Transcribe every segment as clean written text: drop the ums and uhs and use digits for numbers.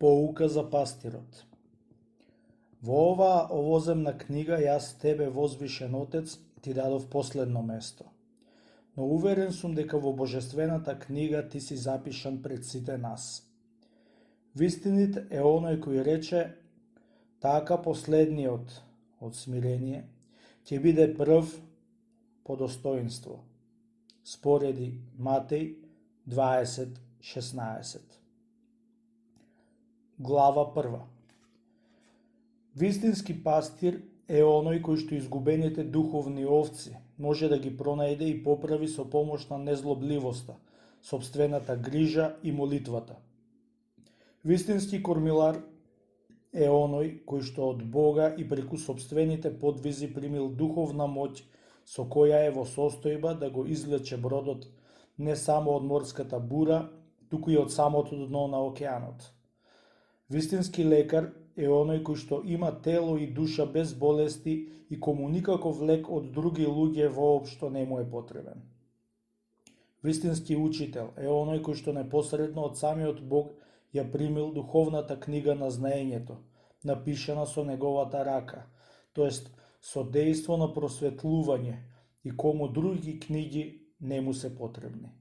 Поука за пастирот. Во оваа овоземна книга јас тебе, возвишен Отец, ти дадов последно место. Но уверен сум дека во Божествената книга ти си запишан пред сите нас. Вистинит е оној кој рече, така последниот од смирение ќе биде прв по достоинство. Спореди Матеј 20:16. Глава 1. Вистински пастир е оној кој што изгубените духовни овци може да ги пронајде и поправи со помош на незлобливоста, сопствената грижа и молитвата. Вистински кормилар е оној кој што од Бога и преку сопствените подвизи примил духовна моќ со која е во состојба да го извлече бродот не само од морската бура, туку и од самото дно на океанот. Вистински лекар е оној кој што има тело и душа без болести и кому никаков лек од други луѓе воопшто не му е потребен. Вистински учител е оној кој што непосредно од самиот Бог ја примил духовната книга на знаењето, напишана со неговата рака, тоест со дејство на просветлување и кому други книги не му се потребни.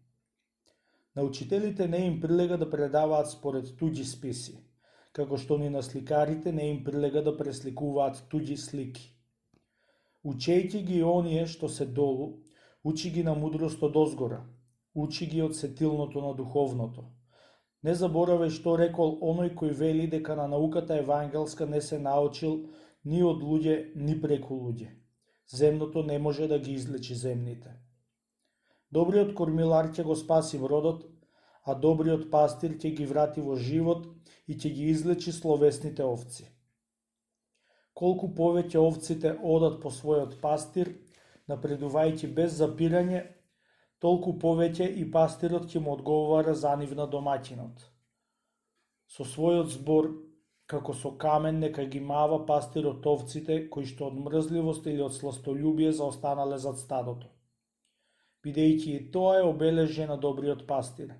На учителите не им прилега да предаваат според туѓи списи, како што ни на сликарите не им прилега да пресликуваат туѓи слики. Учејќи ги оние што се долу, учи ги на мудрост од озгора, учи ги од сетилното на духовното. Не заборавај што рекол оној кој вели дека на науката евангелска не се научил ни од луѓе, ни преку луѓе. Земното не може да ги излечи земните. Добриот кормилар ќе го спаси бродот, а добриот пастир ќе ги врати во живот и ќе ги излечи словесните овци. Колку повеќе овците одат по својот пастир, напредувајќи без запирање, толку повеќе и пастирот ќе му одговара за нив на домаќинот. Со својот збор, како со камен, нека ги мава пастирот овците кои што од мрзливост или од сластолюбие заостанале зад стадото. Бидејќи и тоа е обележје на добриот пастир.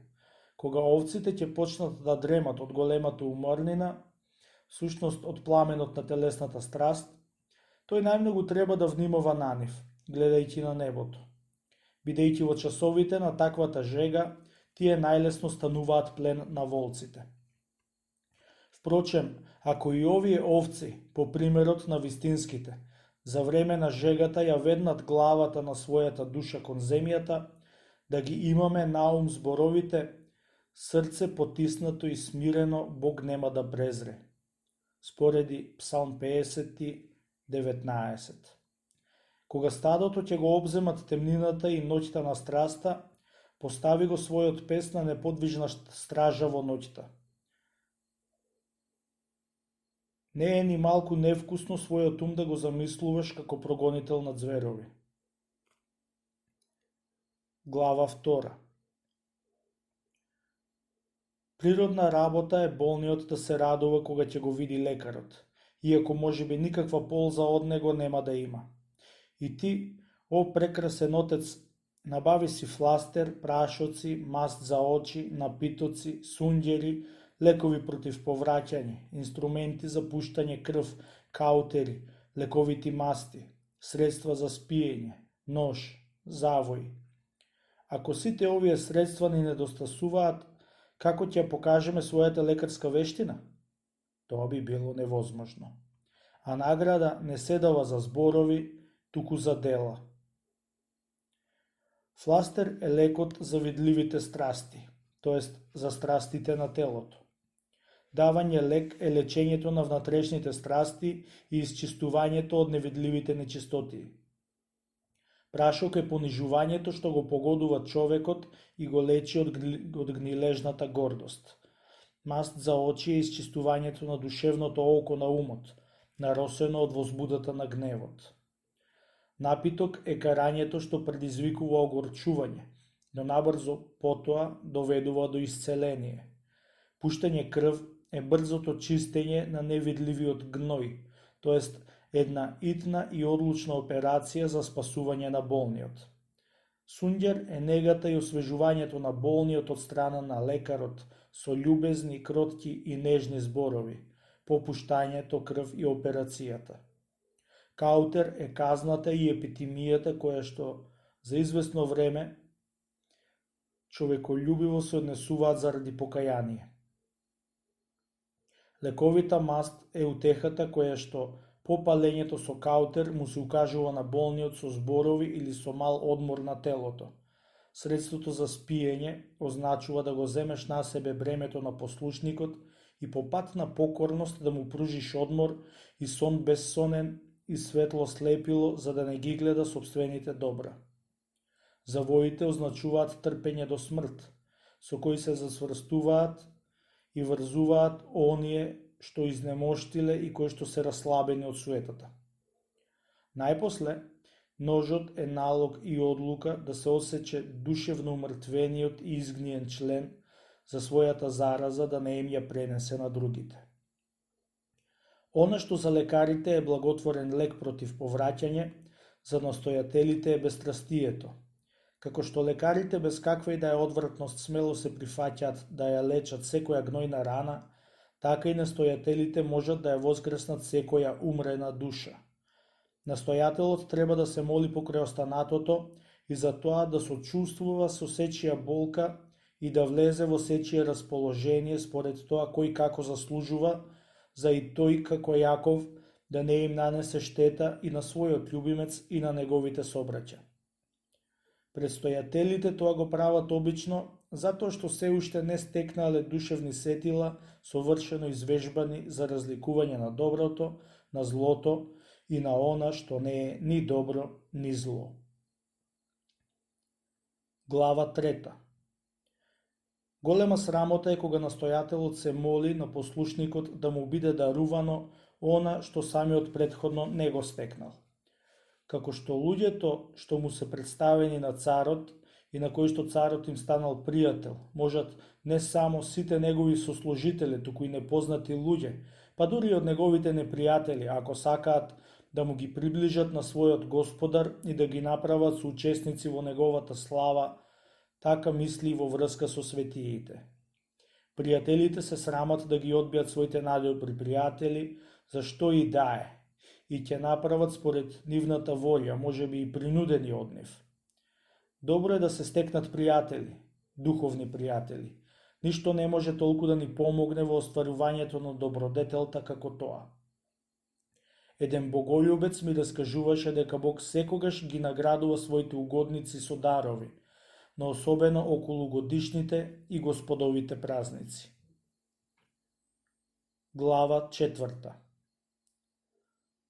Кога овците ќе почнат да дремат од големата уморнина, сушност од пламенот на телесната страст, тој најмногу треба да внимава на нив, гледајќи на небото. Бидејќи во часовите на таквата жега, тие најлесно стануваат плен на волците. Впрочем, ако и овие овци, по примерот на вистинските, за време на жегата ја веднат главата на својата душа кон земјата, да ги имаме на ум зборовите, срце потиснато и смирено Бог нема да презре. Спореди Псалм 50:19. Кога стадото ќе го обземат темнината и ноќта на страста, постави го својот пес на неподвижна стража во ноќта. Не е ни малку невкусно својот ум да го замислуваш како прогонител на зверови. Глава 2. Природна работа е болниот да се радува кога ќе го види лекарот, иако можеби никаква полза од него нема да има. И ти, о прекрасен Отец, набави си фластер, прашоци, маст за очи, напитоци, сунѓери, лекови против повраќање, инструменти за пуштање крв, каутери, лековити масти, средства за спиење, нож, завој. Ако сите овие средства ни недостасуваат, како ќе покажеме својата лекарска вештина? Тоа би било невозможно. А награда не се дава за зборови, туку за дела. Фластер е лекот за видливите страсти, тоест за страстите на телото. Давање лек е лечењето на внатрешните страсти и исчистувањето од невидливите нечистотии. Прашок е понижувањето што го погодува човекот и го лечи од гнилежната гордост. Маст за очи е исчистувањето на душевното око на умот, наросено од возбудата на гневот. Напиток е карањето што предизвикува огорчување, но набрзо потоа доведува до исцеление. Пуштање крв е брзото чистење на невидливиот гној, тоест една итна и одлучна операција за спасување на болниот. Сунгер е негата и освежувањето на болниот од страна на лекарот со љубезни, кротки и нежни зборови, попуштањето, крв и операцијата. Каутер е казната и епитимијата која што за известно време човекољубиво се однесуваат заради покаяние. Лековита маст е утехата која што по палењето со каутер му се укажува на болниот со зборови или со мал одмор на телото. Средството за спиење означува да го земеш на себе бремето на послушникот и по пат на покорност да му пружиш одмор и сон безсонен и светло слепило за да не ги гледа собствените добра. Завоите означуваат трпење до смрт, со кои се засврстуваат и врзуваат оние што изнемоштиле и кои што се расслабени од суетата. Најпосле, ножот е налог и одлука да се осече душевно умртвениот и изгниен член за својата зараза да не им ја пренесе на другите. Она што за лекарите е благотворен лек против повраќање, за настојателите е бестрастието. Како што лекарите без каква и да е одвратност смело се прифаќаат да ја лечат секоја гнојна рана, така и настојателите можат да ја воскреснат секоја умрена душа. Настојателот треба да се моли покрај останатото и за тоа да сочувствува со сечија болка и да влезе во сечие расположение според тоа кој како заслужува, за и тој како Јаков да не им нанесе штета и на својот љубимец и на неговите собраќа. Предстојателите тоа го прават обично затоа што се уште не стекнале душевни сетила совршено извежбани за разликување на доброто, на злото и на она што не е ни добро, ни зло. Глава 3. Голема срамота е кога настојателот се моли на послушникот да му биде дарувано она што самиот претходно не го стекнал. Како што луѓето што му се представени на царот и на кои што царот им станал пријател, можат не само сите негови сослужители, туку и непознати луѓе, па дури од неговите непријатели, ако сакаат да му ги приближат на својот господар и да ги направат соучесници во неговата слава, така мисли во врска со светиите. Пријателите се срамат да ги одбијат своите најдобри пријатели, зашто и да е, и ќе направат според нивната волја, можеби и принудени од нив. Добро е да се стекнат пријатели, духовни пријатели. Ништо не може толку да ни помогне во остварувањето на добродетелта како тоа. Еден боголюбец ми раскажуваше дека Бог секогаш ги наградува своите угодници со дарови, но особено околу годишните и господовите празници. Глава 4.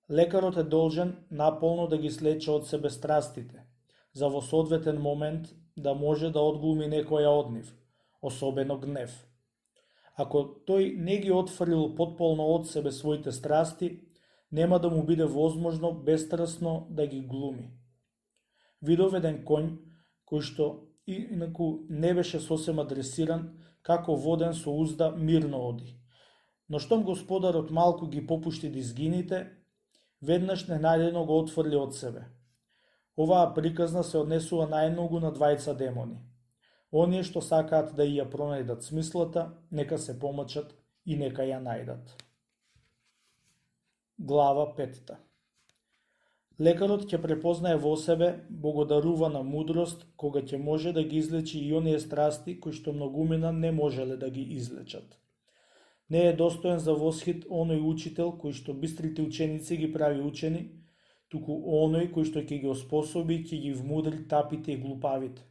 Лекарот е должен наполно да ги слече од себе страстите, за во соодветен момент да може да одглуми некоја од нив, особено гнев. Ако тој не ги отфрлил потполно од себе своите страсти, нема да му биде возможно бесстрасно да ги глуми. Видов еден конј кој што инаку не беше сосема дресиран, како воден со узда мирно оди. Но штом господарот малку ги попушти дизгините, веднаш ненајдено го отфрли од себе. Оваа приказна се однесува најмногу на двајца демони. Оние што сакаат да ја пронајдат смислата, нека се помачат и нека ја најдат. Глава 5. Лекарот ќе препознае во себе богодарувана мудрост кога ќе може да ги излечи и оние страсти кои што многумина не можеле да ги излечат. Не е достоен за восхит оној учител кој што бистрите ученици ги прави учени, туку оној кој што ќе ги оспособи и ќе ги вмудри тапите и глупавите.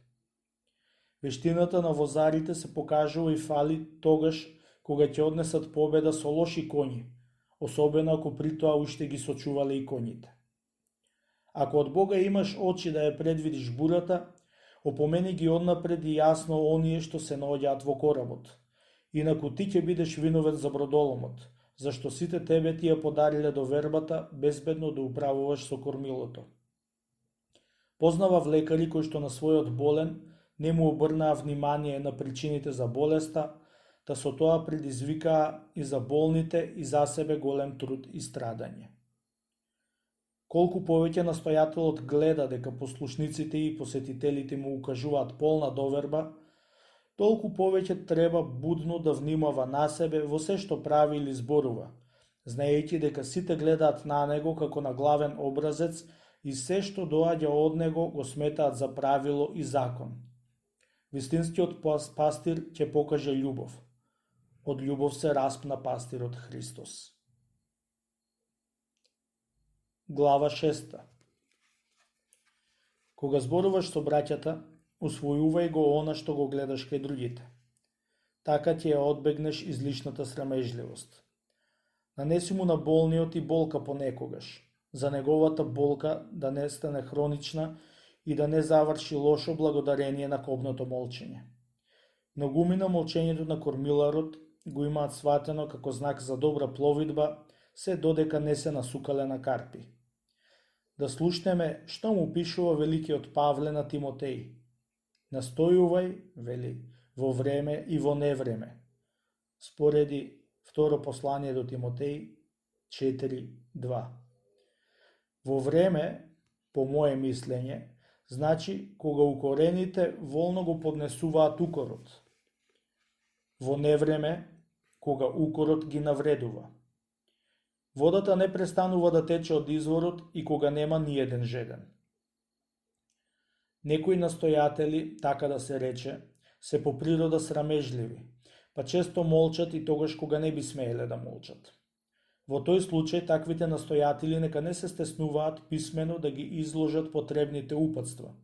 Вештината на возарите се покажува и фали тогаш кога ќе однесат победа со лоши коњи, особено ако при тоа уште ги сочувале и коњите. Ако од Бога имаш очи да ја предвидиш бурата, опомени ги однапред и јасно оние што се наоѓаат во коработ. Инаку ти ќе бидеш виновен за бродоломот, зашто сите тебе ти ја подариле довербата безбедно да управуваш со кормилото. Познавав лекари кои што на својот болен не му обрнаа внимание на причините за болеста, та со тоа предизвикаа и за болните и за себе голем труд и страдање. Колку повеќе настојателот гледа дека послушниците и посетителите му укажуваат полна доверба, толку повеќе треба будно да внимава на себе во се што прави или зборува, знаејќи дека сите гледаат на него како на главен образец и се што доаѓа од него го сметаат за правило и закон. Вистинскиот пастир ќе покаже љубов. Од љубов се распна пастирот Христос. Глава 6. Кога зборуваш со браќата, усвојувај го она што го гледаш кај другите. Така ќе ја одбегнеш излишната срамежливост. Нанеси му на болниот и болка понекогаш, за неговата болка да не стане хронична и да не заврши лошо благодарение на копното молчење. Многумина молчењето на кормиларот го имаат сватено како знак за добра пловидба, се додека не се насукале на карпи. Да слушнеме што му пишува великиот Павле на Тимотеј. Настојувај, вели, во време и во невреме. Спореди второ послание до Тимотеј 4:2. Во време, по моje мислење, значи кога укорените волно го поднесуваат укорот. Во невреме, кога укорот ги навредува. Водата не престанува да тече од изворот и кога нема ни еден жеден. Некои настојатели, така да се рече, се по природа срамежливи, па често молчат и тогаш кога не би смееле да молчат. Во тој случај таквите настојатели нека не се стеснуваат писмено да ги изложат потребните упатства,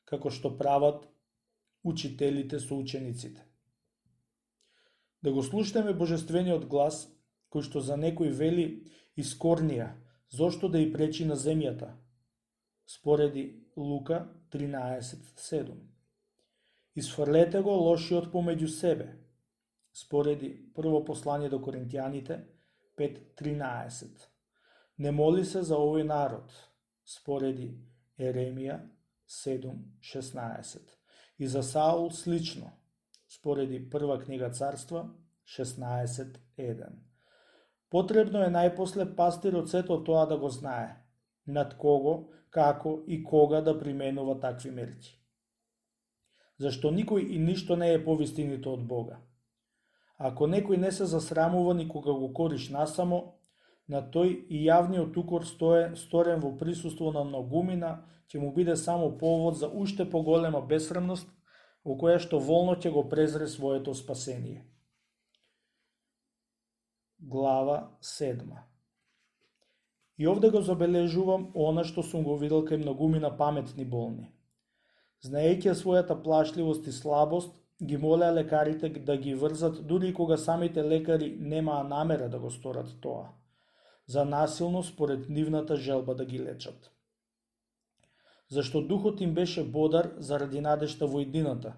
како што прават учителите со учениците. Да го слушнеме божествениот глас, кој што за некој вели искорнија, зошто да и пречи на земјата? Спореди Лука 13:7. Изфрлете го лошиот помеѓу себе. Спореди прво послание до Коринтијаните 5:13. Не моли се за овој народ. Спореди Еремија 7:16. И за Саул слично. Спореди прва книга Царства 16:1. Потребно е најпосле пастирот сето тоа да го знае, над кого, како и кога да применува такви мерки. Зашто никој и ништо не е повистинито од Бога. Ако некој не се засрамува ни кога го кориш насамо, на тој и јавниот укор сторен во присуство на многумина ќе му биде само повод за уште поголема бесрамност, во која што волно ќе го презре своето спасение. Глава 7. И овде го забележувам она што сум го видел кај многумина паметни болни. Знаејќи својата плашливост и слабост, ги молеа лекарите да ги врзат дури кога самите лекари немаа намера да го сторат тоа, за насилно според нивната желба да ги лечат. Зашто духот им беше бодар заради надежта во иднината,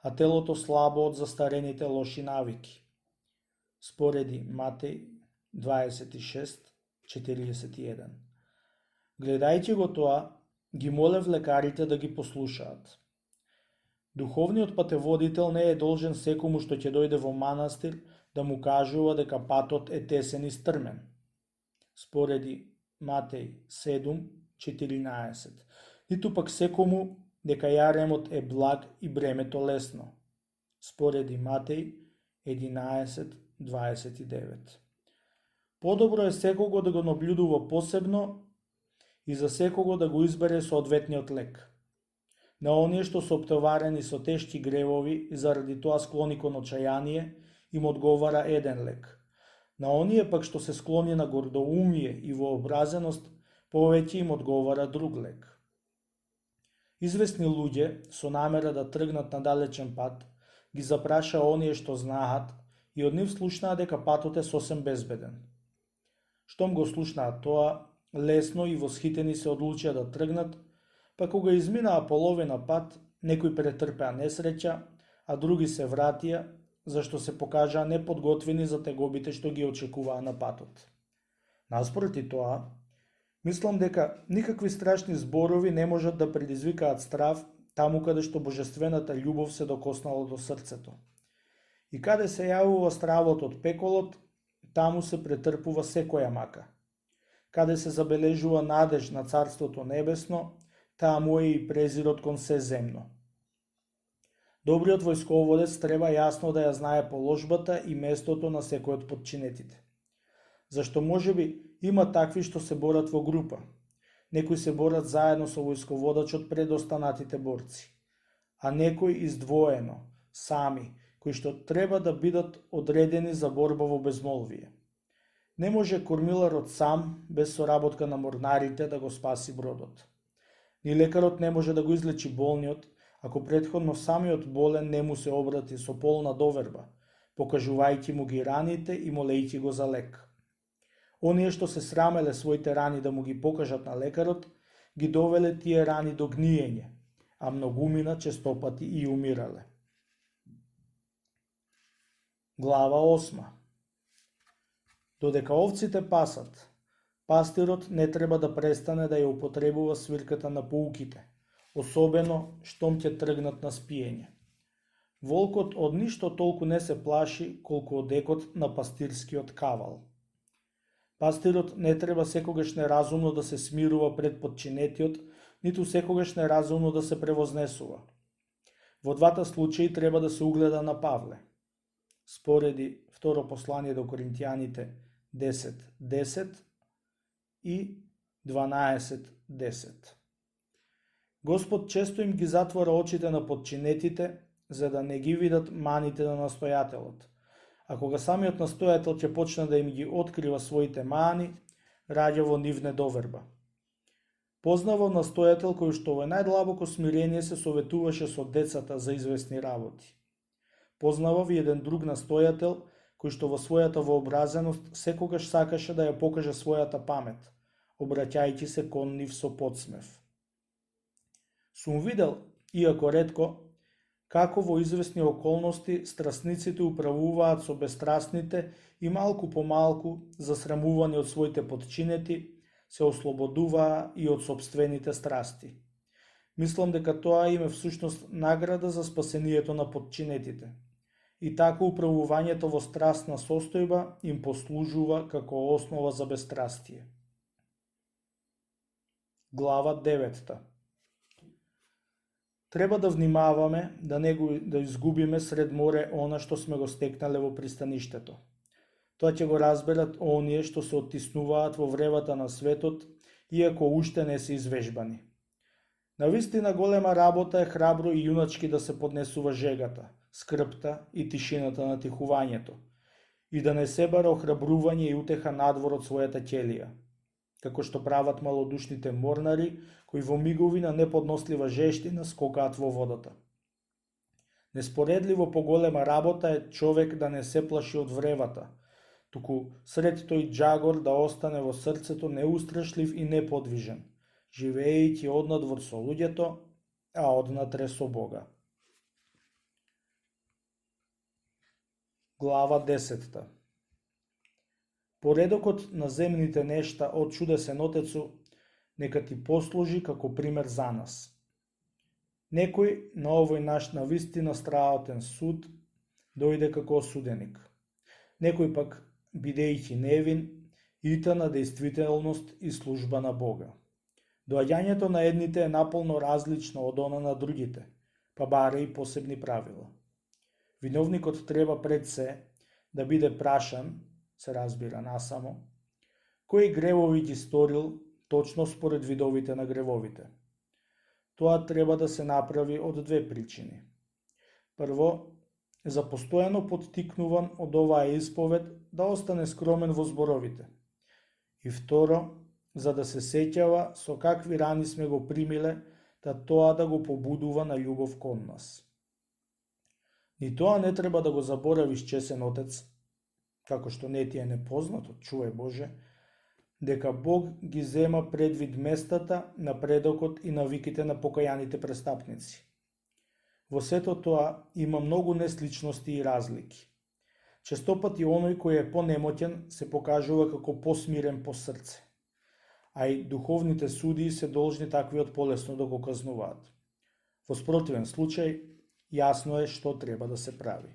а телото слабо од застарените лоши навики. Спореди Матеј 26:41. Гледајќи го тоа, ги молев лекарите да ги послушаат. Духовниот патеводител не е должен секому што ќе дојде во манастир да му кажува дека патот е тесен и стрмен. Спореди Матеј 7:14. Ниту пак секому дека јаремот е благ и бремето лесно. Спореди Матеј 11:29. Подобро е секого да го наблюдува посебно и за секого да го избере соодветниот лек. На оние што се оптоварени со тешки гревови и заради тоа склони кон очајание, им одговара еден лек. На оние пак што се склони на гордоумие и вообразеност, повеќе им одговара друг лек. Известни луѓе, со намера да тргнат на далечен пат, ги запраша оние што знаат и од нив слушнаа дека патот е сосем безбеден. Штом го слушнаа тоа, лесно и восхитени се одлучија да тргнат, па кога изминаа половина пат, некои претрпеа несреќа, а други се вратија, зашто се покажаа неподготвени за тегобите што ги очекуваа на патот. Наспроти тоа, мислам дека никакви страшни зборови не можат да предизвикаат страв таму каде што божествената љубов се докоснала до срцето. И каде се јавува стравот од пеколот, таму се претрпува секоја мака. каде се забележува надеж на Царството Небесно, таму е и презирот кон се земно. Добриот војсководец треба јасно да ја знае положбата и местото на секој од подчинетите. Зашто можеби има такви што се борат во група. Некои се борат заедно со војсководачот пред останатите борци, а некои издвоено, сами, кои што треба да бидат одредени за борба во безмолвие. Не може кормиларот сам, без соработка на морнарите, да го спаси бродот. Ни лекарот не може да го излечи болниот, ако претходно самиот болен не му се обрати со полна доверба, покажувајќи му ги раните и молејќи го за лек. Оние што се срамеле своите рани да му ги покажат на лекарот, ги довеле тие рани до гниење, а многумина честопати и умирале. Глава 8. Додека овците пасат, пастирот не треба да престане да ја употребува свирката на пауките, особено штом ќе тргнат на спиење. Волкот од ништо толку не се плаши колку од екот на пастирскиот кавал. Пастирот не треба секогаш неразумно да се смирува пред подчинетиот, ниту секогаш неразумно да се превознесува. Во двата случаи треба да се угледа на Павле. Спореди второ послание до Коринтијаните 10.10 и 12.10. Господ често им ги затвора очите на подчинетите, за да не ги видат маните на настојателот. А кога самиот настојател ќе почне да им ги открива своите мани, раѓа во нив недоверба. Познавав настојател кој што во најдлабоко смирение се советуваше со децата за известни работи. Познавав и еден друг настојател кој што во својата вообразеност секогаш сакаше да ја покаже својата памет, обраќајќи се кон нив со подсмев. Сум видел, иако ретко, како во известни околности страстниците управуваат со бестрастните и малку по малку, засрамувани од своите подчинети, се ослободуваа и од сопствените страсти. Мислам дека тоа им е всушност награда за спасението на подчинетите. И така управувањето во страстна состојба им послужува како основа за бестрастие. Глава 9. Треба да внимаваме да изгубиме сред море она што сме го стекнале во пристаништето. Тоа ќе го разберат оние што се оттиснуваат во вревата на светот, иако уште не се извежбани. Навистина голема работа е храбро и јуначки да се поднесува жегата, скрпта и тишината на тихувањето, и да не се бара охрабрување и утеха надвор од својата ќелија, како што прават малодушните морнари, кои во мигови на неподнослива жештина скокаат во водата. Неспоредливо поголема работа е човек да не се плаши од вревата, туку сред тој џагор да остане во срцето неустрашлив и неподвижен, живеејќи однадвор со луѓето, а однатре со Бога. Глава 10. Поредокот на земните нешта од чудесен Отецу нека ти послужи како пример за нас. Некој на овој наш навистина страотен суд дојде како осуденик. Некој пак, бидејќи невин, ита на действителност и служба на Бога. Доаѓањето на едните е наполно различно од она на другите, па бара и посебни правила. Виновникот треба пред се да биде прашан, се разбира насамо, кои гревови ги сторил точно според видовите на гревовите. Тоа треба да се направи од две причини. Прво, за постојано поттикнуван од оваа исповед да остане скромен во зборовите. И второ, за да се сеќава со какви рани сме го примиле, да тоа да го побудува на љубов кон нас. Ни тоа не треба да го заборавиш, чесен Отец, како што не ти е непознато, чувај Боже, дека Бог ги зема предвид местата, напредокот и навиките на покајаните престапници. Во сето тоа има многу несличности и разлики. Честопати оној кој е понемоќен се покажува како посмирен по срце, а и духовните судии се должни таквиот полесно да го казнуваат. Во спротивен случај, јасно е што треба да се прави.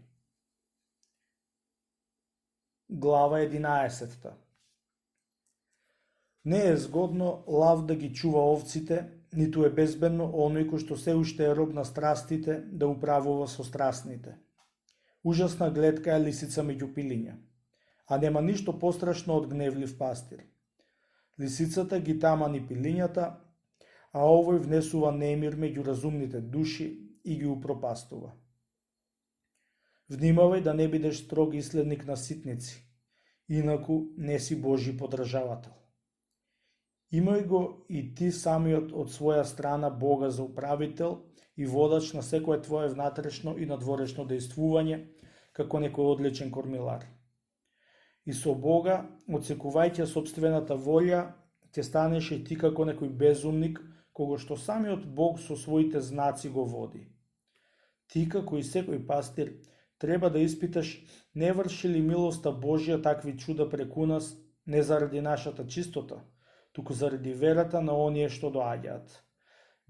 Глава 11. Не е згодно лав да ги чува овците, ниту е безбедно оној кој што се уште е роб на страстите да управува со страстните. Ужасна гледка е лисица меѓу пилиња, а нема ништо пострашно од гневлив пастир. Лисицата ги тамани пилињата, а овој внесува немир меѓу разумните души и ги упропастува. Внимавај да не бидеш строг иследник на ситници, инаку не си Божи подражавател. Имај го и ти самиот од своја страна Бога за управител и водач на секое твое внатрешно и надворешно действување, како некој одличен кормилар. И со Бога, отсекувајќи собствената волја, ќе станеш и ти како некој безумник, кого што самиот Бог со своите знаци го води. Ти, како и секој пастир, треба да испиташ не врши ли милоста Божја такви чуда преку нас, не заради нашата чистота, туку заради верата на оние што доаѓаат,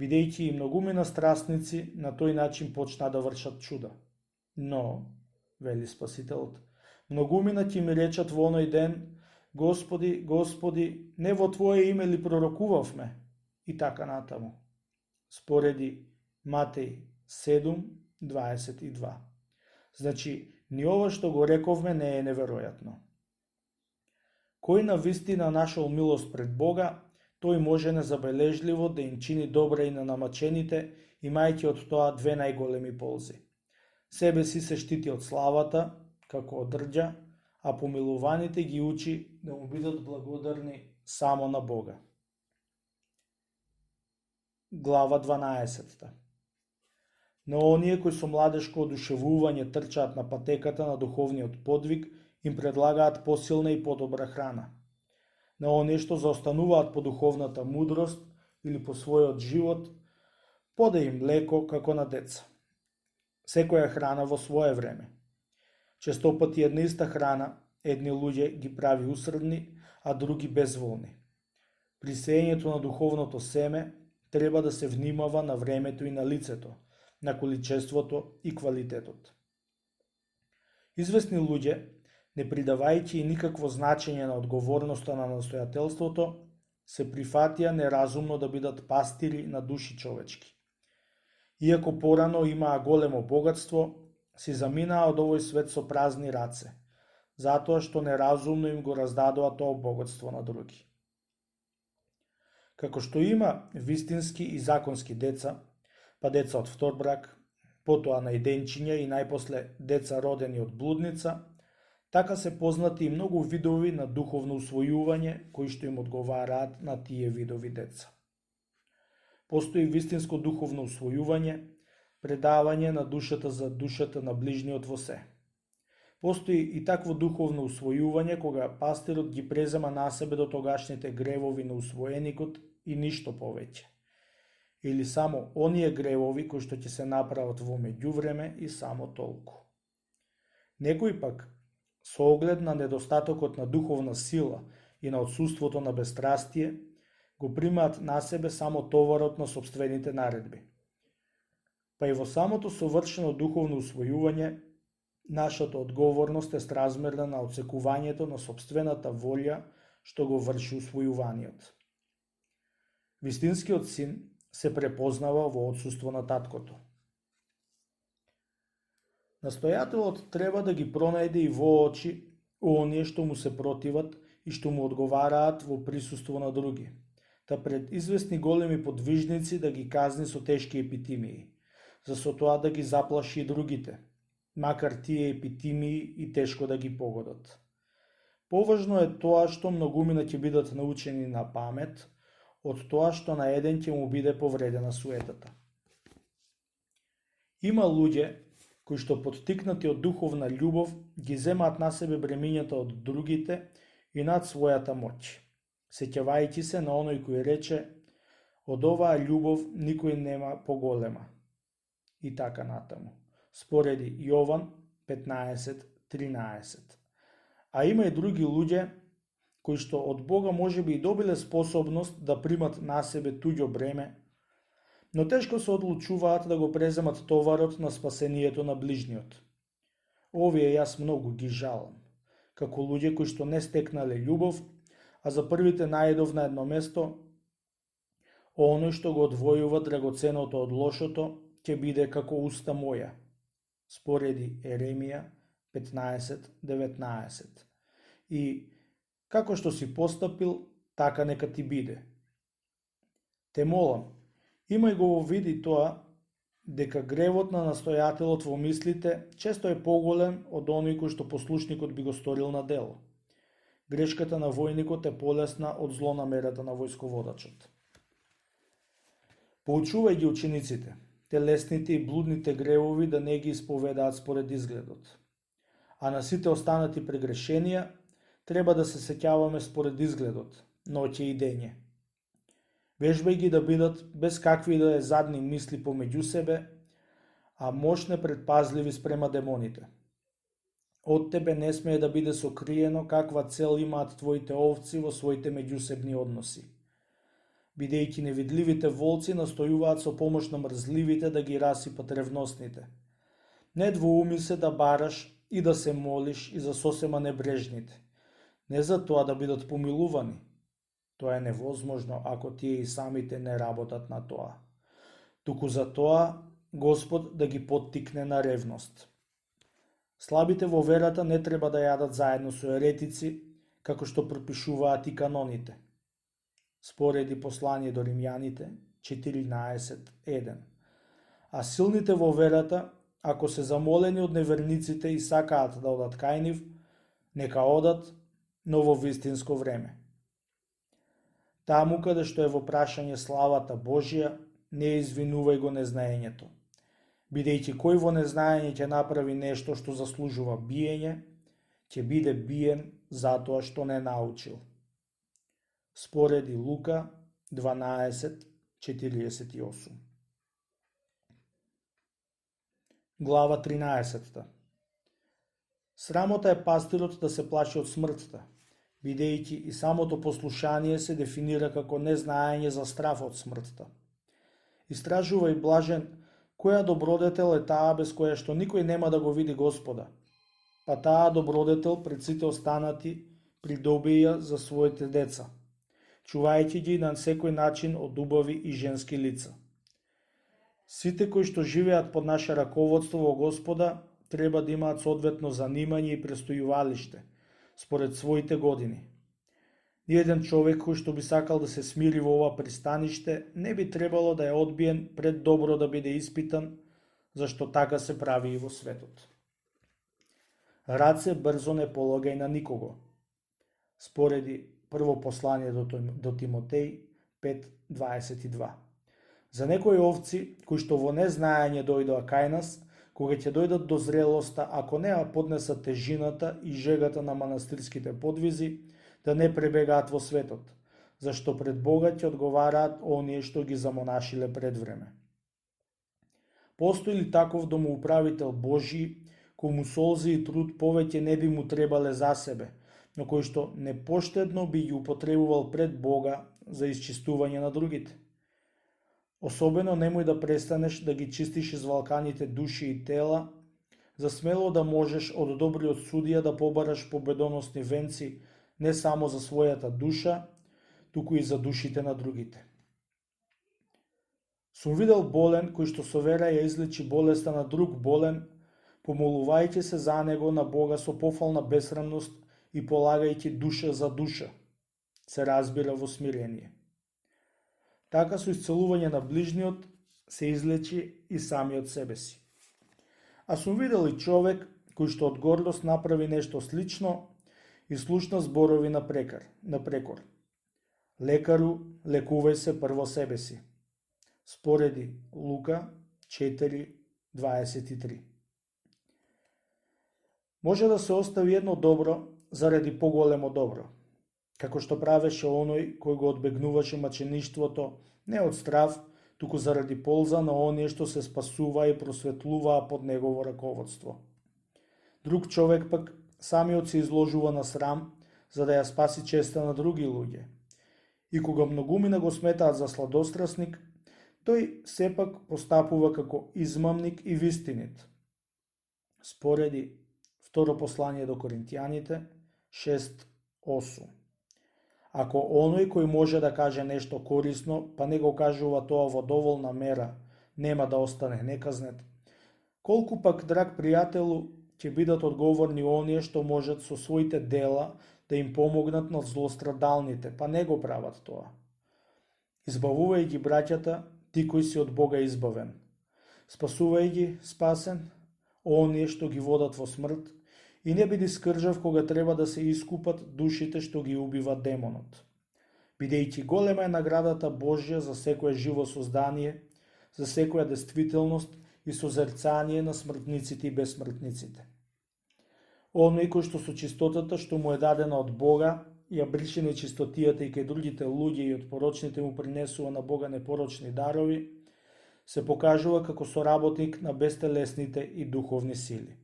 бидејќи и многумина страстници на тој начин почна да вршат чуда. Но, вели Спасителот, многумина ќе ми речат во оној ден: Господи, Господи, не во Твое име ли пророкувавме? И така натаму. Спореди Матеј 7:22. Значи, ни ова што го рековме не е неверојатно. Кој на вистина нашол милост пред Бога, тој може незабележливо да им чини добра и на намачените, имајќи од тоа две најголеми ползи. Себе си се штити од славата, како од рѓа, а помилуваните ги учи да му бидат благодарни само на Бога. Глава 12. На оние кои со младешко одушевување трчаат на патеката на духовниот подвиг, им предлагаат посилна и подобра храна. На оние што заостануваат по духовната мудрост или по својот живот, поде им леко како на деца. Секоја храна во свое време. Често пати една иста храна едни луѓе ги прави усрдни, а други безволни. При сеењето на духовното семе треба да се внимава на времето и на лицето, на количеството и квалитетот. Известни луѓе, не придавајќи и никакво значење на одговорноста на настојателството, се прифатија неразумно да бидат пастири на души човечки. Иако порано имаа големо богатство, си заминаа од овој свет со празни раце, затоа што неразумно им го раздадоа тоа богатство на други. Како што има вистински и законски деца, па деца од втор брак, потоа најденчиња и најпосле деца родени од блудница, така се познати и многу видови на духовно усвојување кои што им одговараат на тие видови деца. Постои вистинско духовно усвојување, предавање на душата за душата на ближниот во се. Постои и такво духовно усвојување кога пастирот ги презема на себе до тогашните гревови на усвоеникот и ништо повеќе. Или само оние гревови кои што ќе се направат во меѓувреме и само толку. Некои пак, со оглед на недостатокот на духовна сила и на отсуството на безстрастие, го примаат на себе само товарот на сопствените наредби. Па и во самото совршено духовно усвојување, нашата одговорност е сразмерна на отсекувањето на сопствената волја што го врши усвојуваниот. Вистинскиот син се препознава во отсуство на таткото. Настојателот треба да ги пронајде и во очи оние што му се противат и што му одговараат во присуство на други, та пред известни големи подвижници да ги казни со тешки епитимии, за со тоа да ги заплаши и другите, макар тие епитимии и тешко да ги погодат. Поважно е тоа што многумина ќе бидат научени на памет, од тоа што на еден ќе му биде повредена суетата. Има луѓе кои што поттикнати од духовна љубов ги земаат на себе бремињата од другите и над својата моќ, сеќавајќи се на оној кој рече: од оваа љубов никој нема поголема. И така натаму. Спореди Јован 15:13. А има и други луѓе кои што од Бога можеби и добиле способност да примат на себе туѓо бреме, но тешко се одлучуваат да го преземат товарот на спасението на ближниот. Овие јас многу ги жалам, како луѓе кои што не стекнале љубов, а за првите најдов на едно место, оној што го одвојува драгоценото од лошото, ќе биде како уста моја. Спореди Еремија 15:19. И како што си постапил, така нека ти биде. Те молам, имај го во види тоа, дека гревот на настојателот во мислите често е поголем од оној кој што послушникот би го сторил на дело. Грешката на војникот е полесна од злонамерата на војсководачот. Поучувај ги учениците, телесните и блудните гревови да не ги исповедаат според изгледот. А на сите останати прегрешенија треба да се сеќаваме според изгледот, ноќе и дење. Вежбај ги да бидат без какви да е задни мисли помеѓу себе, а мощне предпазливи спрема демоните. Од тебе не смее да биде сокриено каква цел имаат твоите овци во своите меѓусебни односи. Бидејќи невидливите волци настојуваат со помош на мрзливите да ги расипат ревностните. Не двоуми се да бараш и да се молиш и за сосема небрежните. Не за тоа да бидат помилувани. Тоа е невозможно ако тие и самите не работат на тоа. Туку за тоа Господ да ги поттикне на ревност. Слабите во верата не треба да јадат заедно со еретици, како што пропишуваат и каноните. Спореди послание до Римјаните 14:1. А силните во верата, ако се замолени од неверниците и сакаат да одат кај нив, нека одат, но во вистинско време. Таму каде што е во прашање славата Божија, не извинувај го незнаењето. Бидејќи кој во незнаење ќе направи нешто што заслужува биење, ќе биде биен затоа што не научил. Спореди Лука 12:48. Глава 13. Срамота е пастирот да се плаши од смртта, бидејќи и самото послушание се дефинира како незнаење за страф од смртта. Истражувај, блажен, која добродетел е таа без која што никој нема да го види Господа, па таа добродетел пред сите останати придобија за своите деца, чувајќи ги на секој начин од убави и женски лица. Сите кои што живеат под наше раководство во Господа треба да имаат соодветно занимање и престојувалиште, според своите години. Ниеден човек кој што би сакал да се смири во ова пристаниште не би требало да е одбиен пред добро да биде испитан, зашто така се прави и во светот. Раце брзо не полагај на никого. Спореди прво послание до Тимотеј 5:22. За некои овци, кои што во незнаење дојдоа кај нас, кога ќе дојдат до зрелоста, ако не ја поднесат тежината и жегата на манастирските подвизи, да не пребегаат во светот, зашто пред Бога ќе одговараат оние што ги замонашиле пред време. Постои ли таков домоуправител Божи, кој му солзи и труд повеќе не би му требале за себе, но кој што непоштедно би ги употребувал пред Бога за исчистување на другите? Особено немој да престанеш да ги чистиш извалканите души и тела, за смело да можеш од добриот судија да побараш победоносни венци не само за својата душа, туку и за душите на другите. Сум видел болен кој што со вера ја излечи болеста на друг болен, помолувајќи се за него на Бога со пофална бесрамност и полагајќи душа за душа, се разбира во смирение. Така со исцелување на ближниот се излечи и самиот себе си. А сум видел и човек кој што од гордост направи нешто слично и слушна зборови на прекор. Лекару, лекувај се прво себе си. Спореди Лука 4:23. Може да се остави едно добро заради поголемо добро, како што правеше оној кој го одбегнуваше мачеништвото не од страв, туку заради полза на оние што се спасуваа и просветлуваа под негово раководство. Друг човек пак самиот се изложува на срам, за да ја спаси честа на други луѓе. И кога многумина го сметаат за сладострасник, тој сепак постапува како измамник и вистинит. Спореди Второ послание до Коринтијаните 6:8. Ако оној кој може да каже нешто корисно, па не го кажува тоа во доволна мера, нема да остане неказнет, колку пак, драг пријателу, ќе бидат одговорни оние што можат со своите дела да им помогнат на злострадалните, па не го прават тоа. Избавувај ги браќата, ти кој си од Бога избавен. Спасувај ги, спасен, оние што ги водат во смрт, и не биди скржав кога треба да се искупат душите што ги убива демонот. Бидејќи голема е наградата Божја за секое живо создание, за секоја действителност и созерцание на смртниците и безсмртниците. Оној кој што со чистотата што му е дадена од Бога, ја брише нечистотијата и кај другите луѓе и од порочните му принесува на Бога непорочни дарови, се покажува како соработник на бестелесните и духовни сили.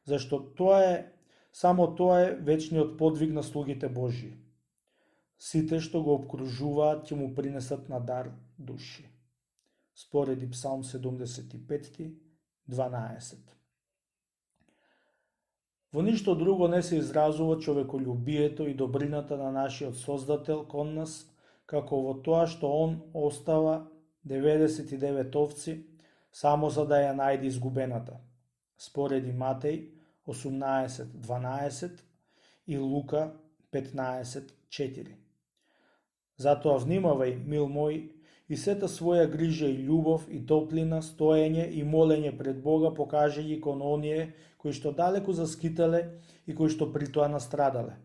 Зашто само тоа е вечниот подвиг на слугите Божји. Сите што го обкружуваат ќе му принесат на дар души. Спореди Псалм 75, 12. Во ништо друго не се изразува човеколюбието и добрината на нашиот Создател кон нас, како во тоа што Он остава 99 овци, само за да ја најде изгубената. Спореди Матеј 18:12 и Лука 15:4. Затоа внимавај, мил мој, и сета своја грижа и љубов и топлина, стоење и молење пред Бога покаже ги кон оние кои што далеку заскителе и кои што при тоа настрадале.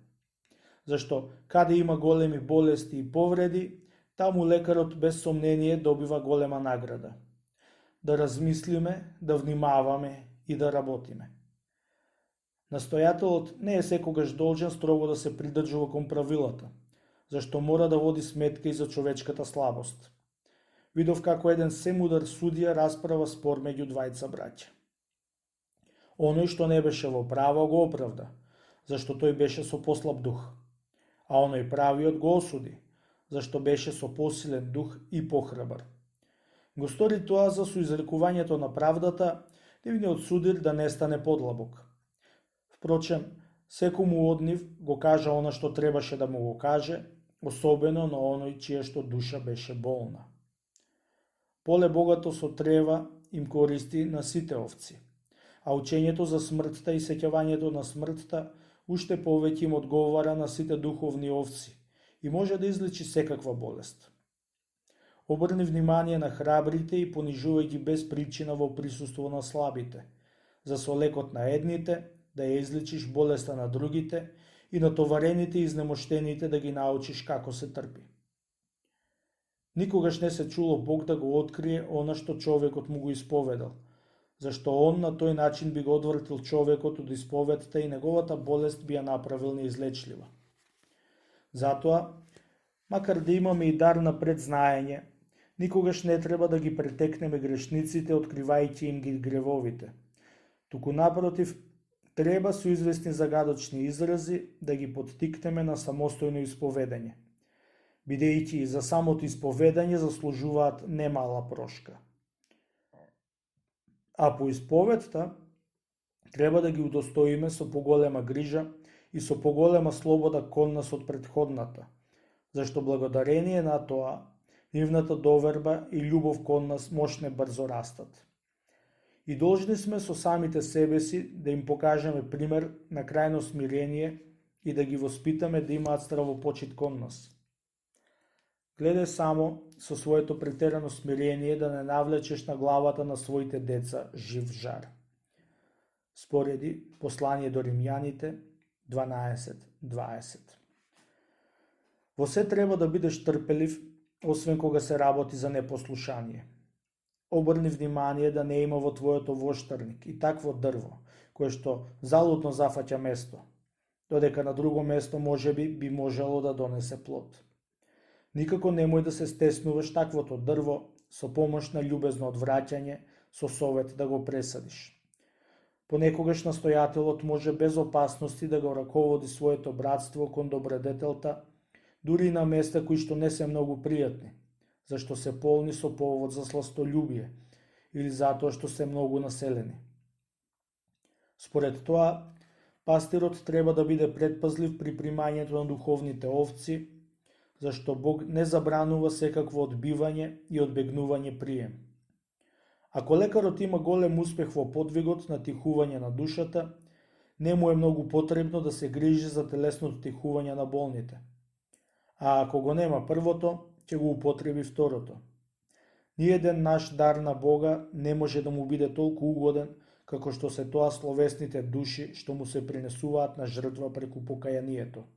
Зашто каде има големи болести и повреди, таму лекарот без сомнение добива голема награда. Да размислиме, да внимаваме и да работиме. Настојателот не е секогаш должен строго да се придржува кон правилата, зашто мора да води сметка и за човечката слабост. Видов како еден семудар судија расправа спор меѓу двајца браќа. Оној што не беше во право го оправда, зашто тој беше со послаб дух, а оној правиот го осуди, зашто беше со посилен дух и похрабар. Го стори тоа за соизрекувањето на правдата, нивниот судир да не стане подлабок. Впрочем, секому од нив го кажа она што требаше да му го каже, особено на оној чија што душа беше болна. Поле богато со трева им користи на сите овци, а учењето за смртта и сеќавањето на смртта уште повеќе им одговара на сите духовни овци и може да излечи секаква болест. Обрни внимание на храбрите и понижувај ги без причина во присуство на слабите, за со лекот на едните да ја излечиш болеста на другите и натоварените и изнемоштените да ги научиш како се трпи. Никогаш не се чуло Бог да го открие она што човекот му го исповедал, зашто Он на тој начин би го одвртил човекот од исповедта и неговата болест би ја направил неизлечлива. Затоа, макар да имаме и дар на предзнаење, никогаш не треба да ги претекнеме грешниците, откривајќи им ги гревовите. Туку напротив, треба со известни загадочни изрази да ги поттикнеме на самостојно исповедање, бидејќи и за самото исповедање заслужуваат немала прошка. А по исповедта треба да ги удостоиме со поголема грижа и со поголема слобода кон нас од претходната, зашто благодарение на тоа, нивната доверба и љубов кон нас мошне брзо растат. И должни сме со самите себе си да им покажеме пример на крајно смирение и да ги воспитаме да имаат стравопочит кон нас. Гледај само со своето претерано смирение да не навлечеш на главата на своите деца жив жар. Спореди Послание до Римјаните 12:20. Во се треба да бидеш трпелив, освен кога се работи за непослушание. Обрни внимание да не има во твоето воштарник и такво дрво, кое што залудно зафаќа место, додека на друго место можеби би можело да донесе плод. Никако немој да се стеснуваш таквото дрво со помош на љубезно одвраќање, со совет да го пресадиш. Понекогаш настојателот може без опасности да го раководи своето братство кон добродетелта, дури и на места кои што не се многу пријатни, зашто се полни со повод за сластолюбие или затоа што се многу населени. Според тоа, Пастирот треба да биде предпазлив при примањето на духовните овци, зашто Бог не забранува секакво одбивање и одбегнување прием. Ако лекарот има голем успех во подвигот на тихување на душата, не му е многу потребно да се грижи за телесното тихување на болните. А ако го нема првото, ќе го употреби второто. Ниеден наш дар на Бога не може да му биде толку угоден, како што се тоа словесните души што му се принесуваат на жртва преку покајанието.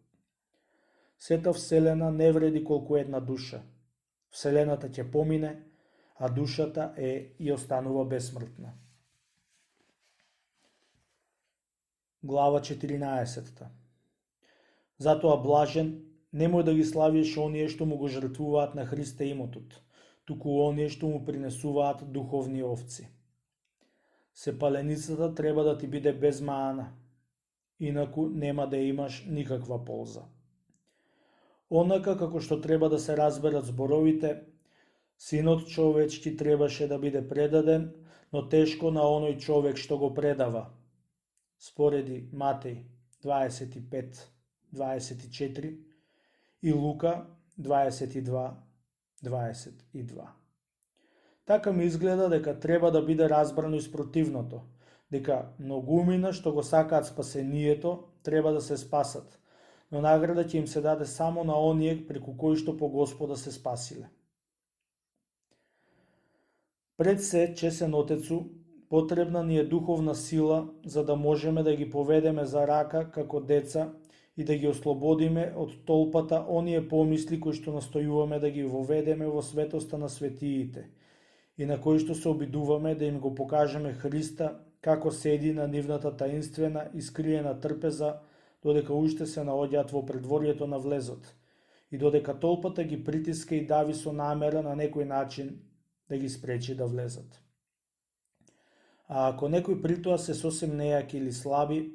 Сета вселена не вреди колку една душа. Вселената ќе помине, а душата е и останува бесмртна. Глава 14. Затоа блажен немој да ги славиш оние што му го жртвуваат на Христа имотот, туку оние што му принесуваат духовни овци. Сепаленицата треба да ти биде без маана, инаку нема да имаш никаква полза. Онака како што треба да се разберат зборовите, Синот човечки требаше да биде предаден, но тешко на оној човек што го предава. Спореди Матеј 25:24 и Лука 22:22. Така ми изгледа дека треба да биде разбрано и спротивното, дека многумина што го сакаат спасението треба да се спасат, но награда ќе им се даде само на оние преку кои што по Господа се спасиле. Пред се, чесен Отецу, потребна ни е духовна сила за да можеме да ги поведеме за рака како деца и да ги ослободиме од толпата оние помисли кои што настојуваме да ги воведеме во светоста на светиите и на кои што се обидуваме да им го покажеме Христа како седи на нивната таинствена и скриена трпеза додека уште се наоѓаат во предворието на влезот и додека толпата ги притиска и дави со намера на некој начин да ги спречи да влезат. А ако некој притоа се сосем нејаки или слаби,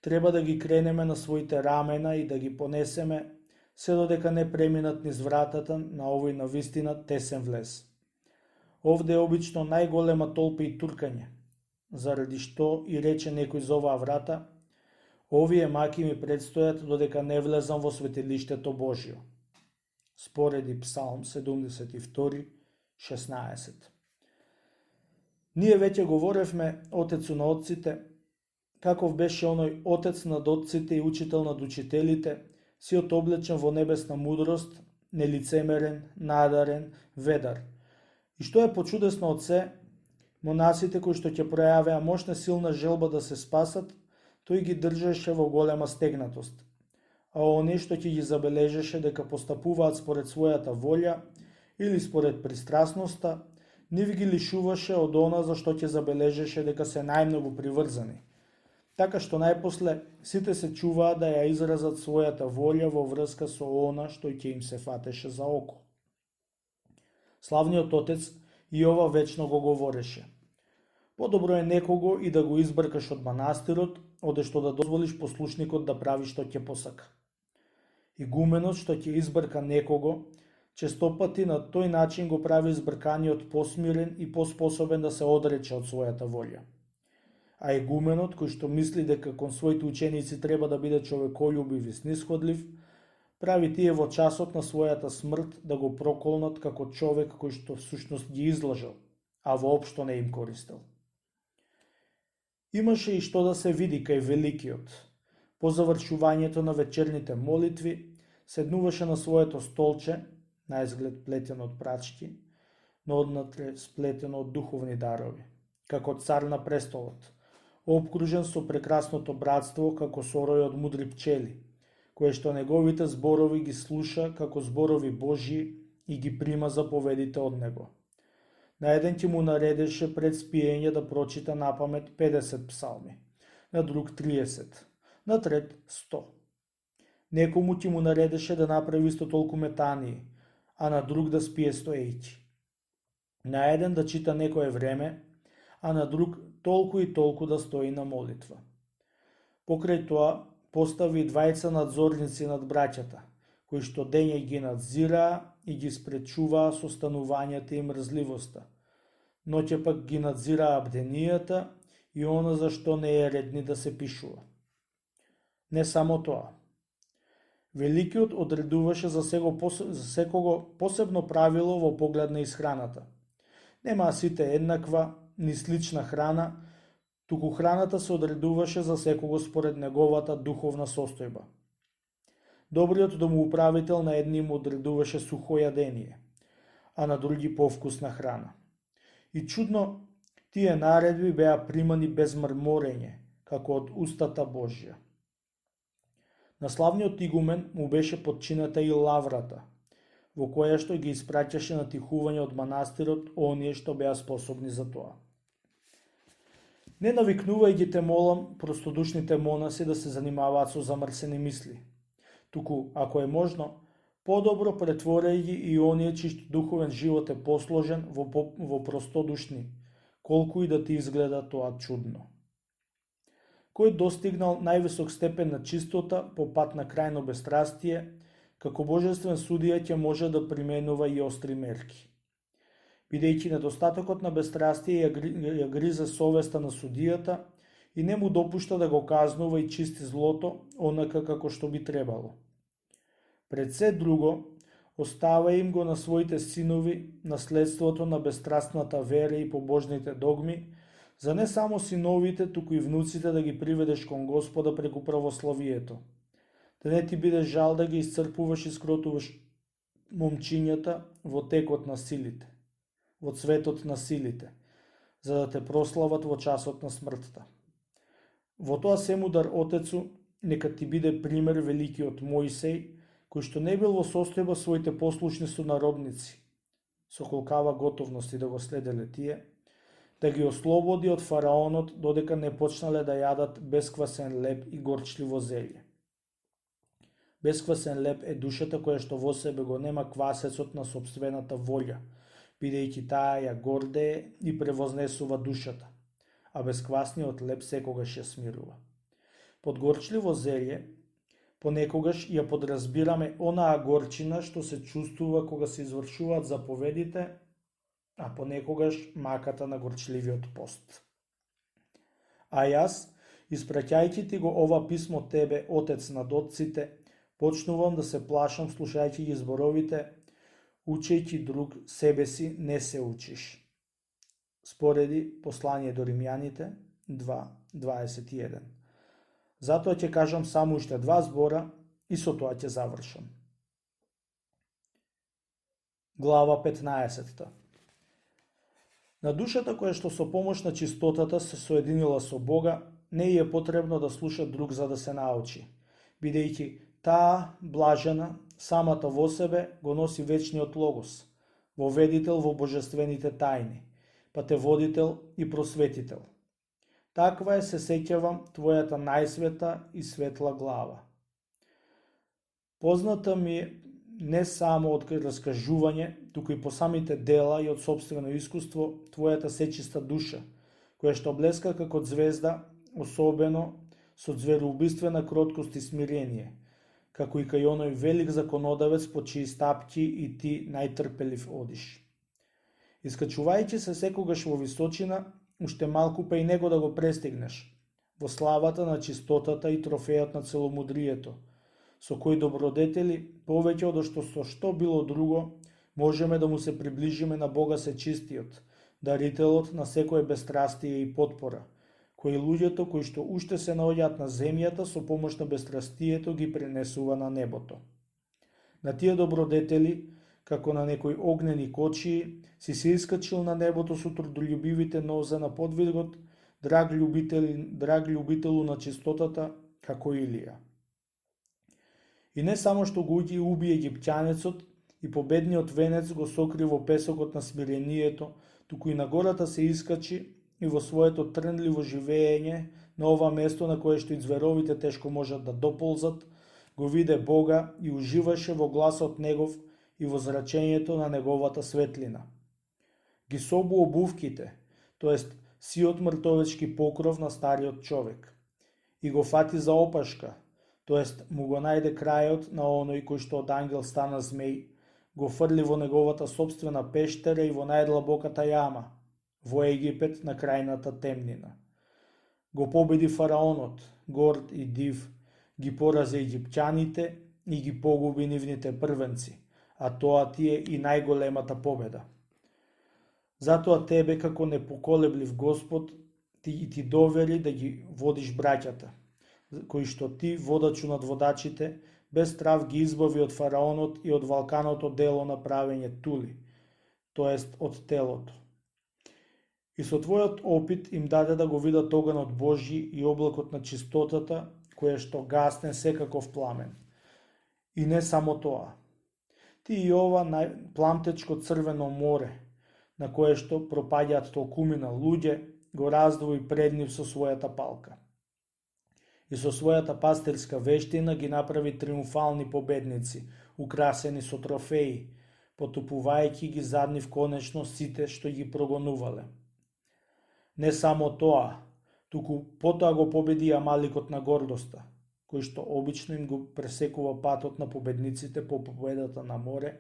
треба да ги кренеме на своите рамена и да ги понесеме се додека не преминат низ вратата на овој навистина тесен влез. Овде е обично најголема толпа и туркање, заради што и рече некој за оваа врата, овие маки ми предстојат додека не влезам во светилиштето Божјо. Спореди Псалм 72:16. Ние веќе говоревме Отецу на отците, каков беше оној Отец над отците и учител над учителите, сиот облечен во небесна мудрост, нелицемерен, надарен, ведар. И што е почудесно од се, монасите кои што ќе пројавеа мощна силна желба да се спасат, тој ги држеше во голема стегнатост. А оние што ќе ги забележеше дека постапуваат според својата волја или според пристрасноста, нив ги лишуваше од она за што ќе забележеше дека се најмногу приврзани. Така што најпосле сите се чуваат да ја изразат својата волја во врска со она што ќе им се фатеше за око. Славниот Отец и ова вечно го говореше. Подобро е некого и да го избркаш од манастирот, одешто да дозволиш послушникот да прави што ќе посака. Игуменот што ќе избрка некого, честопати на тој начин го прави избрканиот посмирен и поспособен да се одрече од својата волја. А игуменот, кој што мисли дека кон своите ученици треба да биде човеколюбив и снисходлив, прави тие во часот на својата смрт да го проколнат како човек кој што всушност ги излажал, а воопшто не им користел. Имаше и што да се види кај Великиот. По завршувањето на вечерните молитви, седнуваше на своето столче, на изглед плетено од прачки, но однатре сплетено од духовни дарови, како цар на престолот, обкружен со прекрасното братство како сорој од мудри пчели, кое што неговите зборови ги слуша како зборови Божји и ги прима заповедите од него. На еден ќе му наредеше пред спиење да прочита напамет 50 псалми, на друг 30, на трет 100. Некому ќе му наредеше да направи исто толку метании, а на друг да спие стоејќи. На еден да чита некое време, а на друг толку и толку да стои на молитва. Покрај тоа постави двајца надзорници над браќата, кои што дење ги надзираа и ги спречуваа состанувањата и мрзливоста, ноќе пак ги надзираа бденијата и она за што не е редни да се пишува. Не само тоа. Великиот одредуваше за секого посебно правило во поглед на исхраната. Немаа сите еднаква, ни слична храна, туку храната се одредуваше за секого според неговата духовна состојба. Добриот домоуправител на едни му одредуваше сухо јадение, а на други повкусна храна. И чудно, тие наредби беа примани без мрморење, како од устата Божја. На славниот игумен му беше подчинета и лаврата, во која што ги испраќаше на тихување од манастирот оние што беа способни за тоа. Не навикнувај ги те молам простодушните монаси да се занимаваат со замрсени мисли, туку, ако е можно, подобро претвореј ги и оние чишто духовен живот е посложен во простодушни, колку и да ти изгледа тоа чудно. Кој достигнал највисок степен на чистота по пат на крајно бестрастие, како божествен судија ќе може да применува и остри мерки. Бидејќи недостатокот на бестрастие ја гризе совеста на судијата и не му допушта да го казнува и чисти злото онака како што би требало. Пред се друго, остава им го на своите синови наследството на бестрастната вера и побожните догми, за не само синовите, туку и внуците да ги приведеш кон Господа преку православието. Да не ти биде жал да ги исцрпуваш и скротуваш момчињата во текот на силите, во цветот на силите, за да те прослават во часот на смртта. Во тоа семудар Отецу, нека ти биде пример великиот Мојсей, кој што не бил во состојба своите послушни сонародници, со колкава готовности да го следеле тие, да ги ослободи од фараонот додека не почнале да јадат бесквасен леб и горчливо зелје. Бесквасен леб е душата која што во себе го нема квасецот на сопствената волја, бидејќи таа ја гордее и превознесува душата, а бесквасниот леб секогаш ја смирува. Под горчливо зелје понекогаш ја подразбираме онаа горчина што се чувствува кога се извршуваат заповедите, а понекогаш маката на горчливиот пост. А јас, испраќајќи ти го ова писмо тебе, Отец над отците, почнувам да се плашам слушајќи ги зборовите, учејќи друг себе си не се учиш. Спореди послание до Римјаните 2:21. Затоа ќе кажам само уште 2 збора и со тоа ќе завршам. Глава 15. На душата која што со помош на чистотата се соединила со Бога, не е потребно да слуша друг за да се научи, бидејќи таа, блажена, самата во себе го носи вечниот Логос, воведител во божествените тајни, патеводител и просветител. Таква е, се сеќавам, твојата најсвета и светла глава. Позната ми е не само од раскажување, туку и по самите дела и од собствено искуство, твојата сечиста душа, која што блеска како звезда, особено со звероубиствена кроткост и смирение, како и кај оној велик законодавец по чии стапки и ти најтрпелив одиш. Искачувајќи се секогаш во височина, уште малку па и него да го престигнеш, во славата на чистотата и трофејот на целомудрието, со кои добродетели, повеќе од што било друго, можеме да му се приближиме на Бога Сечистиот, дарителот на секое бестрастие и потпора, кои луѓето кои што уште се наоѓаат на земјата со помош на бестрастието ги пренесува на небото. На тие добродетели, како на некои огнени кочии, си се искачил на небото со трудолюбивите нозе на подвигот, драг љубителу на чистотата, како Илија. И не само што го уби египтјанецот и победниот венец го сокри во песокот на смирението, туку и на гората се искачи и во своето трнливо живење на ова место на кое што и зверовите тешко можат да доползат, го виде Бога и уживаше во гласот негов и во зрачењето на неговата светлина. Ги собу обувките, тоест сиот мртовечки покров на стариот човек, и го фати за опашка, тоест му го најде крајот на оној кој што од ангел стана змеј, го фрли во неговата собствена пештера и во најдлабоката јама, во Египет на крајната темнина. Го победи фараонот, горд и див, ги порази египтяните и ги погуби нивните првенци, а тоа ти е и најголемата победа. Затоа тебе како непоколеблив Господ ти довери да ги водиш браќата, кои што ти, водачу над водачите, без страв ги избави од фараонот и од валканото дело на правење тули, тоест од телото. И со твојот опит им даде да го видат огнот Божји и облакот на чистотата, кое што гасне секаков пламен. И не само тоа. Ти и ова пламтечко црвено море, на кое што пропаѓаат толкумина луѓе, го раздвои пред нив со својата палка. И со својата пастирска вештина ги направи триумфални победници, украсени со трофеи, потупувајќи ги зад нив конечно сите што ги прогонувале. Не само тоа, туку потоа го победи Амаликот на гордоста, кој што обично им го пресекува патот на победниците по победата на море,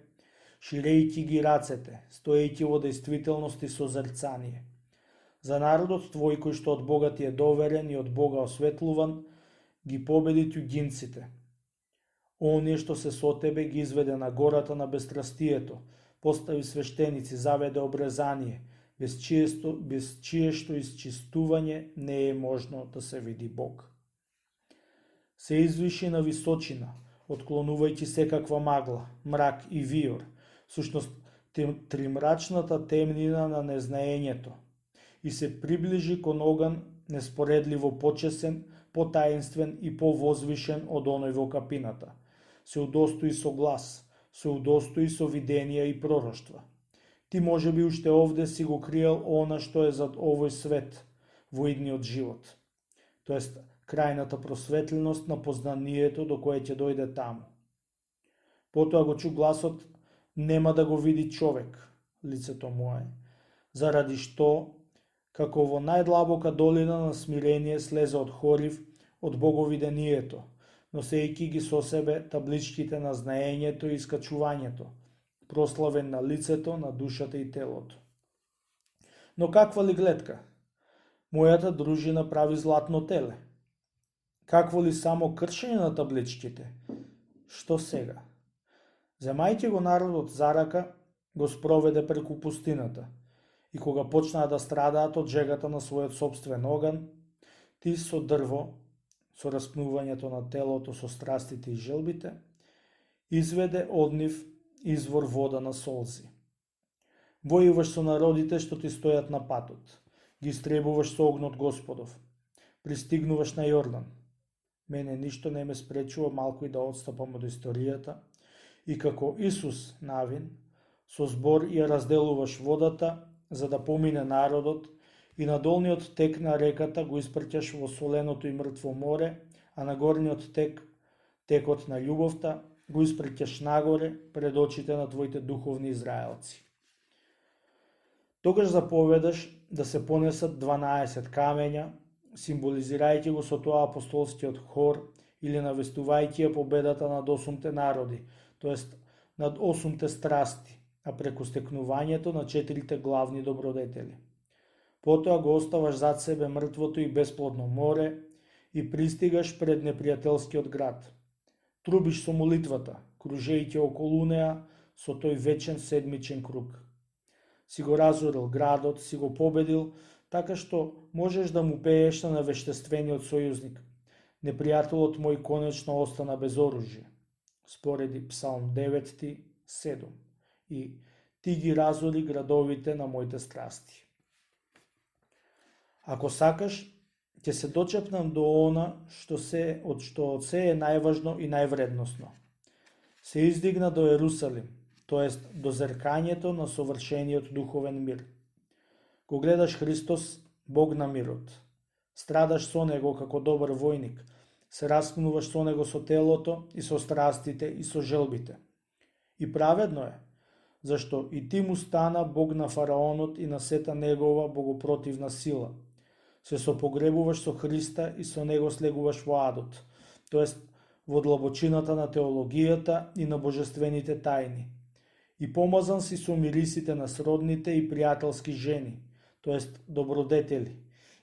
ширејќи ги рацете, стоејќи во действителност и созерцание. За народот твој кој што од Бога ти е доверен и од Бога осветлуван, ги победи тюгинците. Оние што се со тебе ги изведе на гората на бестрастието, постави свештеници, заведе обрезание, без чиешто исчистување не е можно да се види Бог. Се извиши на височина, отклонувајќи секаква магла, мрак и виор, всушност тримрачната темнина на незнаењето, и се приближи кон оган неспоредливо почесен, потаинствен и повозвишен од оној во капината. Се удостои со глас, се удостои со виденија и пророштва. Ти може би уште овде си го криел она што е зад овој свет, во идниот живот, тоест крајната просветленост на познанието до кое ќе дојде таму. Потоа го чу гласот: нема да го види човек, лицето мое, заради што, како во најдлабока долина на смирение слезе од Хорив, од боговидението, носејќи ги со себе табличките на знаењето и искачувањето, прославен на лицето, на душата и телото. Но каква ли гледка? Мојата дружина прави златно теле. Какво ли само кршење на табличките? Што сега? Земајќи го народот за рака, го спроведе преку пустината, и кога почнаа да страдаат од жегата на својот собствен оган, ти со дрво, со распнувањето на телото со страстите и желбите, изведе од нив извор вода на солзи. Војуваш со народите што ти стојат на патот, ги истребуваш со огнот Господов, пристигнуваш на Јордан. Мене ништо не ме спречува малку и да отстапам од историјата, и како Исус навин, со збор ја разделуваш водата, за да помине народот, и на долниот тек на реката го испрќаш во соленото и мртво море, а на горниот тек, текот на љубовта, го испрќаш нагоре пред очите на твоите духовни израелци. Тогаш заповедаш да се понесат 12 камења, символизирајќи го со тоа апостолскиот хор или навестувајќи ја победата над 8 народи, тоест над 8 страсти, а преку стекнувањето на 4 главни добродетели. Потоа го оставаш зад себе мртвото и бесплодно море и пристигаш пред непријателскиот град. Трубиш со молитвата, кружејќи околу неа со тој вечен седмичен круг. Си го разорил градот, си го победил, така што можеш да му пееш на навештествениот сојузник. Непријателот мој конечно остана без оружје, спореди Псалм 9:7, и ти ги разори градовите на моите страсти. Ако сакаш, ќе се дочепнам до она што од се е најважно и највредносно. Се издигна до Ерусалим, тоест до зеркањето на совршениот духовен мир. Го гледаш Христос, Бог на мирот. Страдаш со Него како добар војник, се распнуваш со Него со телото и со страстите и со желбите. И праведно е, зашто и ти му стана Бог на фараонот и на сета негова богопротивна сила. Се сопогребуваш со Христа и со Него слегуваш во адот, тоест во длабочината на теологијата и на божествените тајни. И помазан си со мирисите на сродните и пријателски жени, тоест добродетели,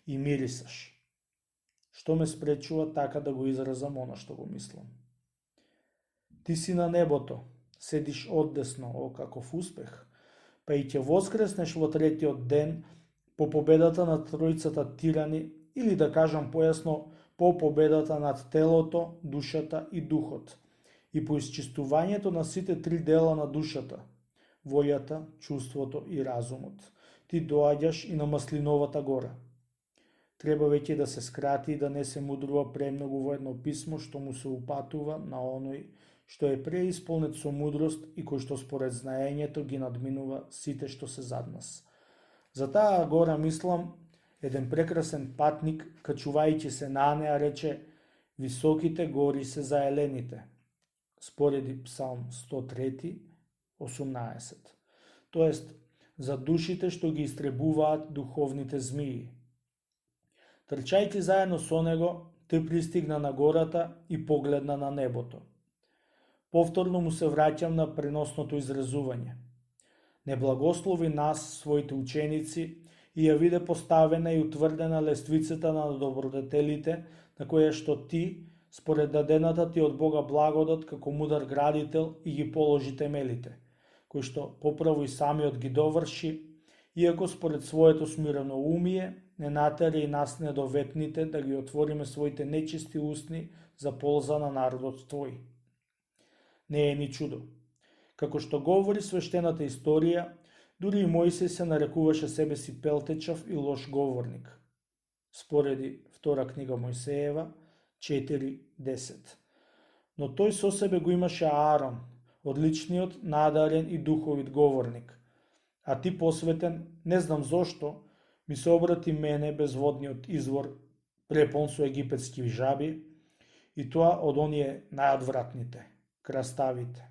и мирисаш. Што ме спречува така да го изразам она што го мислам? Ти си на небото, седиш одесно, о каков успех, па и ќе воскреснеш во третиот ден по победата над тројцата тирани, или да кажам појасно, по победата над телото, душата и духот, и по исчистувањето на сите три дела на душата, војата, чувството и разумот. Ти доаѓаш и на Маслиновата гора. Треба веќе да се скрати и да не се мудрува премногу во едно писмо што му се упатува на оној што е преисполнет со мудрост и кој што според знаењето ги надминува сите што се зад нас. За таа гора мислам, еден прекрасен патник, качувајќи се на неа, рече: високите гори се за елените. Спореди Псалм 103, 18. Тоест, за душите што ги истребуваат духовните змии. Трчајќи заедно со него, тој пристигна на гората и погледна на небото. Повторно му се враќам на преносното изразување. Не благослови нас, своите ученици, и ја виде поставена и утврдена лествицата на добродетелите, на која што ти, според дадената ти од Бога благодат, како мудар градител, и ги положи темелите, кој што поправо и самиот ги доврши, иако според своето смирено умие не натери и нас недоветните да ги отвориме своите нечисти устни за полза на народот твој. Не е ни чудо. Како што говори свештената историја, дури и Мојсей се нарекуваше себе си пелтечав и лош говорник. Спореди втора книга Мојсеева 4.10. Но тој со себе го имаше Аарон, одличниот, надарен и духовит говорник. А ти посветен, не знам зошто, ми се обрати мене безводниот извор, препон со египетски жаби, и тоа од оние најодвратните, краставите.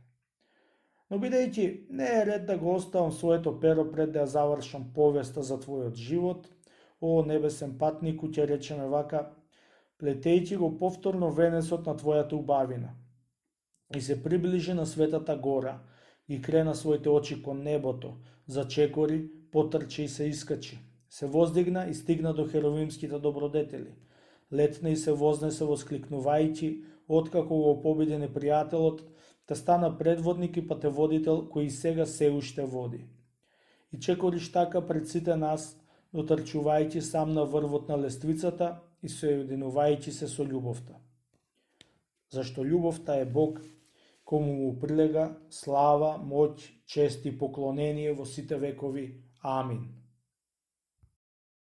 Но бидејќи не е ред да го оставам своето перо пред да ја завршам повеста за твојот живот, о небесен патнику, ќе речеме вака, плетејќи го повторно венецот на твојата убавина, и се приближи на светата гора, и крена своите очи кон небото, зачекори, потрче и се искачи. Се воздигна и стигна до херовимските добродетели. Летна и се вознесе воскликнувајќи, откако го победи непријателот, та стана предводник и патеводител кој и сега се уште води. И чекориш така пред сите нас, дотрчувајќи сам на врвот на лествицата и соединувајќи се со љубовта. Зашто љубовта е Бог, кому му прилега слава, моќ, чест и поклонение во сите векови. Амин.